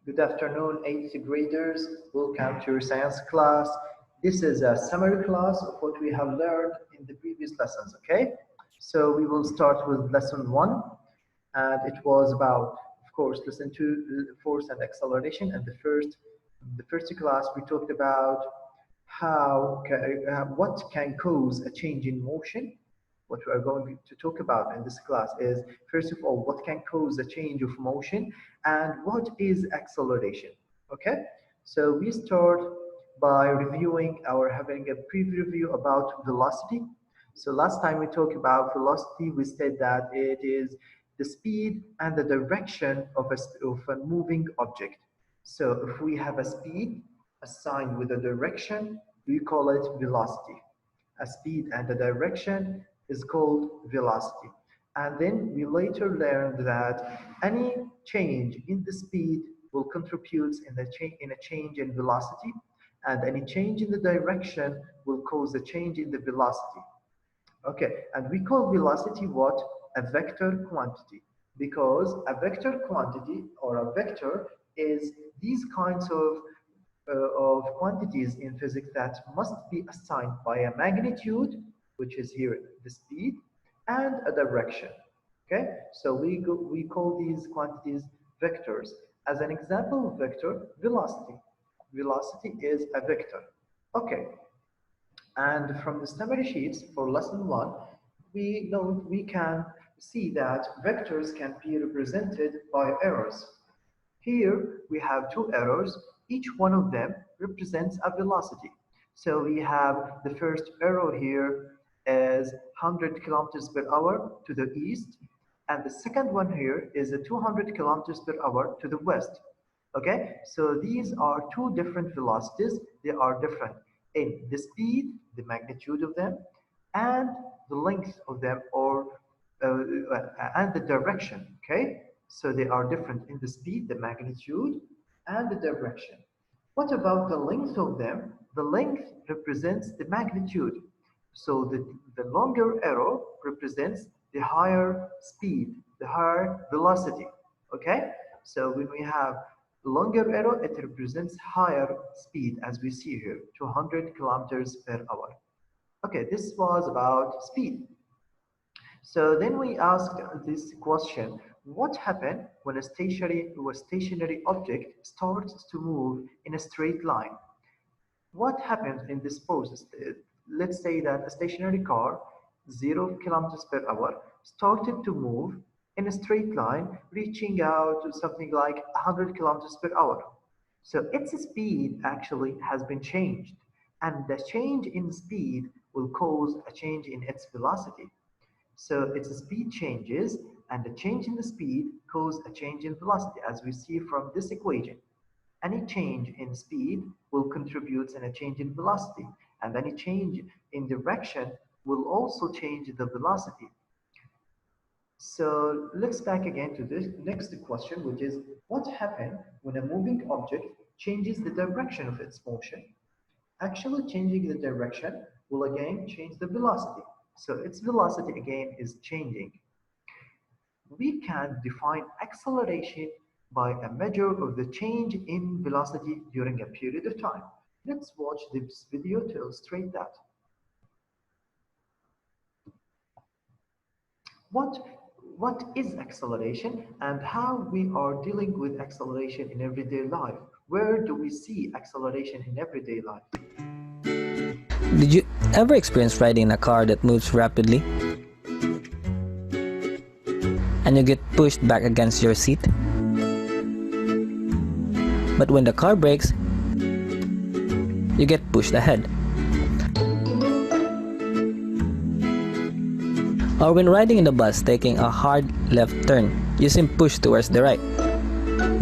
Good afternoon, 8th graders. Welcome to your science class. This is a summary class of what we have learned in the previous lessons, okay? So we will start with lesson 1, and it was about, of course, lesson 2, force and acceleration. And the first class, we talked about what can cause a change in motion. What we are going to talk about in this class is, first of all, what can cause a change of motion and what is acceleration. Okay, so we start by having a preview about velocity. So last time we talked about velocity, we said that it is the speed and the direction of a moving object. So if we have a speed assigned with a direction, we call it velocity. A speed and a direction is called velocity. And then we later learned that any change in the speed will contribute in a change in velocity, and any change in the direction will cause a change in the velocity. Okay, and we call velocity what? A vector quantity, because a vector quantity or a vector is these kinds of quantities in physics that must be assigned by a magnitude, which is here the speed, and a direction. Okay, so we call these quantities vectors. As an example of vector, velocity. Velocity is a vector. Okay, and from the summary sheets for lesson 1, we can see that vectors can be represented by arrows. Here we have two arrows. Each one of them represents a velocity. So we have the first arrow here as 100 kilometers per hour to the east, and the second one here is a 200 kilometers per hour to the west. Okay, so these are two different velocities. They are different in the speed, the magnitude of them, and the length of them, or and the direction. Okay, so they are different in the speed, the magnitude, and the direction. What about the length of them? The length represents the magnitude. So the longer arrow represents the higher speed, the higher velocity. Okay? So when we have longer arrow, it represents higher speed, as we see here, 200 kilometers per hour. Okay, this was about speed. So then we asked this question: what happens when a stationary object starts to move in a straight line? What happens in this process? Let's say that a stationary car, 0 kilometers per hour, started to move in a straight line, reaching out to something like 100 kilometers per hour. So its speed actually has been changed, and the change in speed will cause a change in its velocity. So its speed changes, and the change in the speed causes a change in velocity, as we see from this equation. Any change in speed will contribute in a change in velocity, and any change in direction will also change the velocity. So let's back again to this next question, which is, what happens when a moving object changes the direction of its motion? Actually, changing the direction will again change the velocity. So its velocity again is changing. We can define acceleration by a measure of the change in velocity during a period of time. Let's watch this video to illustrate that. What is acceleration, and how we are dealing with acceleration in everyday life? Where do we see acceleration in everyday life? Did you ever experience riding in a car that moves rapidly and you get pushed back against your seat? But when the car brakes, you get pushed ahead. Or when riding in the bus taking a hard left turn, you seem pushed towards the right.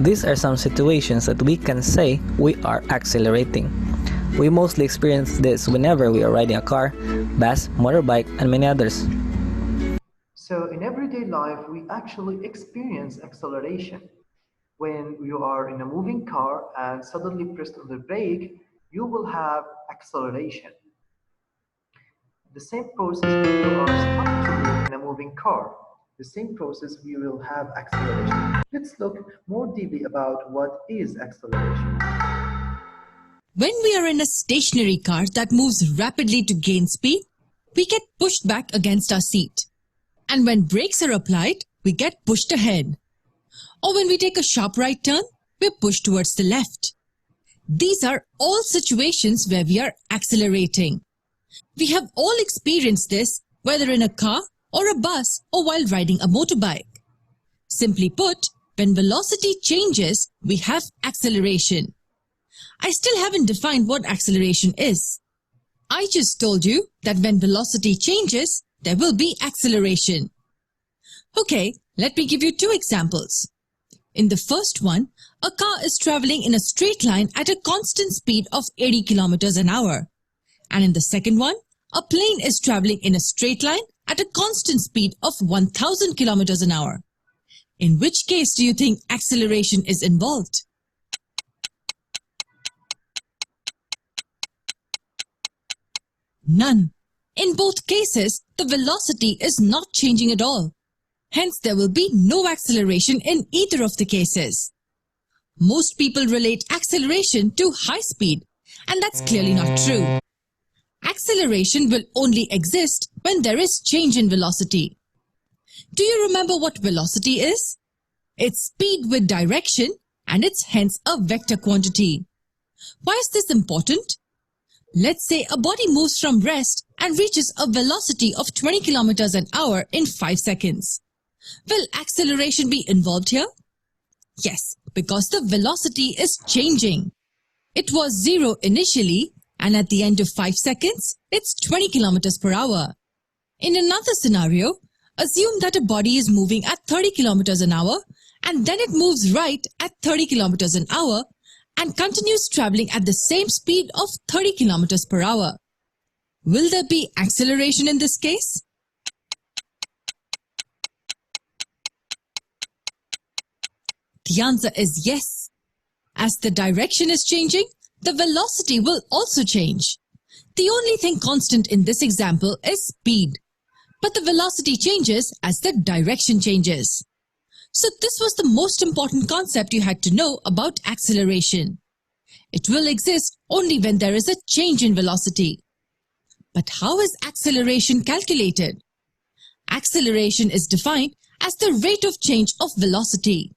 These are some situations that we can say we are accelerating. We mostly experience this whenever we are riding a car, bus, motorbike, and many others. So in everyday life, we actually experience acceleration. When you are in a moving car and suddenly press on the brake, you will have acceleration. The same process when you are stopped to move in a moving car. the same process, we will have acceleration. Let's look more deeply about what is acceleration. When we are in a stationary car that moves rapidly to gain speed, we get pushed back against our seat. And when brakes are applied, we get pushed ahead. Or when we take a sharp right turn, we're pushed towards the left. These are all situations where we are accelerating. We have all experienced this, whether in a car or a bus or while riding a motorbike. Simply put, when velocity changes, we have acceleration. I still haven't defined what acceleration is. I just told you that when velocity changes, there will be acceleration. Okay, let me give you two examples. In the first one, a car is traveling in a straight line at a constant speed of 80 kilometers an hour. And in the second one, a plane is traveling in a straight line at a constant speed of 1000 kilometers an hour. In which case do you think acceleration is involved? None. In both cases, the velocity is not changing at all. Hence, there will be no acceleration in either of the cases. Most people relate acceleration to high speed, and that's clearly not true. Acceleration will only exist when there is change in velocity. Do you remember what velocity is? It's speed with direction, and it's hence a vector quantity. Why is this important? Let's say a body moves from rest and reaches a velocity of 20 kilometers an hour in 5 seconds. Will acceleration be involved here? Yes, because the velocity is changing. It was 0 initially, and at the end of 5 seconds, it's 20 kilometers per hour. In another scenario, assume that a body is moving at 30 kilometers an hour, and then it moves right at 30 kilometers an hour, and continues traveling at the same speed of 30 kilometers per hour. Will there be acceleration in this case? The answer is yes. As the direction is changing, the velocity will also change. The only thing constant in this example is speed, but the velocity changes as the direction changes. So this was the most important concept you had to know about acceleration. It will exist only when there is a change in velocity. But how is acceleration calculated? Acceleration is defined as the rate of change of velocity.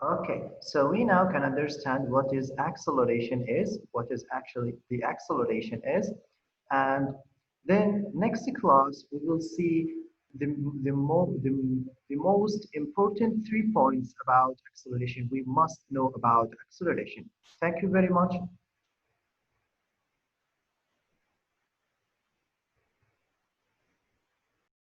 Okay, so we now can understand what is acceleration is, what is actually the acceleration is, and then next class we will see the most important 3 points about acceleration we must know about acceleration. Thank you very much.